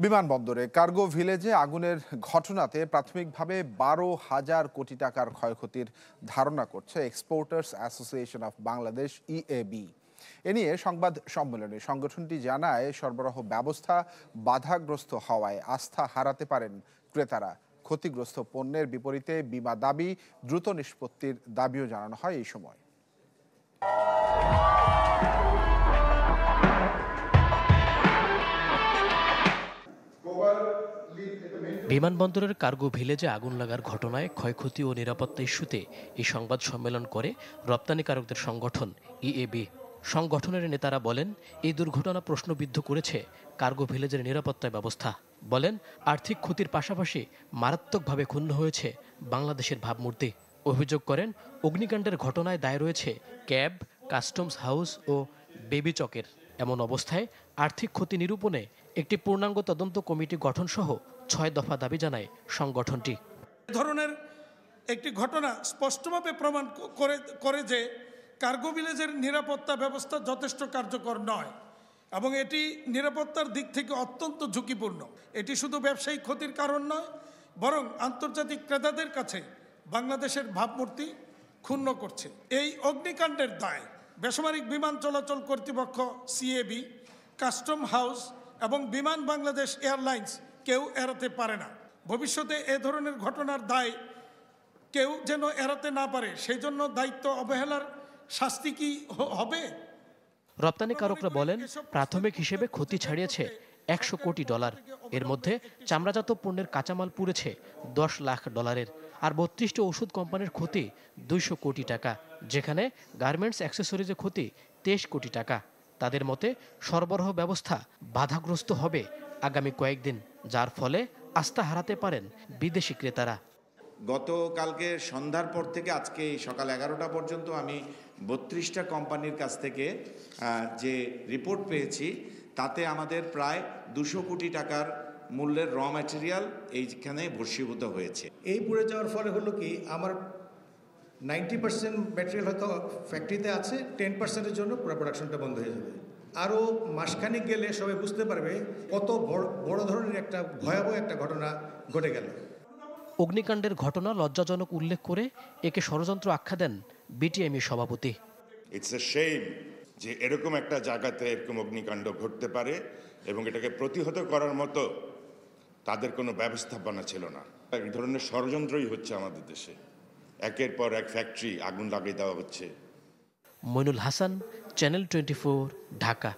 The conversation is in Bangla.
বিমানবন্দরে কার্গো ভিলেজে আগুনের ঘটনাতে প্রাথমিকভাবে 12,000 কোটি টাকার ক্ষয়ক্ষতির ধারণা করছে exporters association of Bangladesh EAB. এ নিয়ে সংবাদ সম্মেলনে সংগঠনটি জানায়, সরবরাহ ব্যবস্থা বাধাগ্রস্ত হওয়ায় আস্থা হারাতে পারেন ক্রেতারা। ক্ষতিগ্রস্ত পণ্যের বিপরীতে বীমা দাবি, দ্রুত নিষ্পত্তির দাবিও জানানো হয় এই সময়। বিমানবন্দরের কার্গো ভিলেজে আগুন লাগার ঘটনায় ক্ষয়ক্ষতি ও নিরাপত্তা ইস্যুতে এই সংবাদ সম্মেলন করে রপ্তানিকারকদের সংগঠন ইএবি। সংগঠনের নেতারা বলেন, এই দুর্ঘটনা প্রশ্নবিদ্ধ করেছে কার্গো ভিলেজের নিরাপত্তা ব্যবস্থা। বলেন, আর্থিক ক্ষতির পাশাপাশি মারাত্মকভাবে ক্ষুণ্ণ হয়েছে বাংলাদেশের ভাবমূর্তি। অভিযোগ করেন, অগ্নিকাণ্ডের ঘটনায় দায় রয়েছে ক্যাব, কাস্টমস হাউস ও বেবি চকের। এমন অবস্থায় আর্থিক ক্ষতি নিরূপণে একটি পূর্ণাঙ্গ তদন্ত কমিটি গঠন সহ 6 দফা দাবি জানায় সংগঠনটি। এ ধরনের একটি ঘটনা স্পষ্টভাবে প্রমাণ করে যে কার্গো ভিলেজের নিরাপত্তা ব্যবস্থা যথেষ্ট কার্যকর নয় এবং এটি নিরাপত্তার দিক থেকে অত্যন্ত ঝুঁকিপূর্ণ। এটি শুধু ব্যবসায়িক ক্ষতির কারণ নয়, বরং আন্তর্জাতিক ক্রেতাদের কাছে বাংলাদেশের ভাবমূর্তি ক্ষুণ্ণ করছে। এই অগ্নিকাণ্ডের দায় বেসামরিক বিমান চলাচল কর্তৃপক্ষ সিএবি, কাস্টম হাউস এবং বিমান বাংলাদেশ এয়ারলাইন্স কেউ এড়াতে পারে না। ভবিষ্যতে এ ধরনের ঘটনার দায় কেউ যেন এড়াতে না পারে, সেই জন্য দায়িত্ব অবহেলার শাস্তি কি হবে? রপ্তানিকারকরা বলেন, প্রাথমিক হিসেবে ক্ষতি ছাড়িয়েছে $100 কোটি। এর মধ্যে চামড়াজাত পণ্যের কাঁচামাল পুড়েছে $10 লাখ, আর 32টি ওষুধ কোম্পানির ক্ষতি $200 কোটি, যেখানে গার্মেন্টস অ্যাক্সেসরিজের ক্ষতি $23 কোটি। তাদের মতে সরবরাহ ব্যবস্থা বাধাগ্রস্ত হবে আগামী কয়েকদিন, যার ফলে আস্থা হারাতে পারেন বিদেশি ক্রেতারা। গতকালকে সন্ধ্যার পর থেকে আজকে সকাল 11টা পর্যন্ত আমি 32টা কোম্পানির কাছ থেকে যে রিপোর্ট পেয়েছি, তাতে আমাদের প্রায় $200 কোটি মূল্যের র ম্যাটেরিয়াল এইখানে ভস্মীভূত হয়েছে। এই পুড়ে যাওয়ার ফলে হলো কি, আমার 90% ম্যাটেরিয়াল হয়তো ফ্যাক্টরিতে আছে, 10%-এর জন্য পুরো প্রোডাকশনটা বন্ধ হয়ে যাবে। আরও মাসখানিক গেলে সবাই বুঝতে পারবে কত বড় ধরনের একটা ভয়াবহ একটা ঘটনা ঘটে গেল। অগ্নিকাণ্ডের ঘটনা লজ্জাজনক উল্লেখ করে একে ষড়যন্ত্র আখ্যা দেন বিটিএমই সভাপতি। ইটস এ শেম যে এরকম একটা জায়গাতে এরকম অগ্নিকাণ্ড ঘটতে পারে এবং এটাকে প্রতিহত করার মতো তাদের কোনো ব্যবস্থাপনা ছিল না। এক ধরনের ষড়যন্ত্রই হচ্ছে আমাদের দেশে, একের পর এক ফ্যাক্টরি আগুন লাগিয়ে দেওয়া হচ্ছে। মইনুল হাসান, চ্যানেল 24, ঢাকা।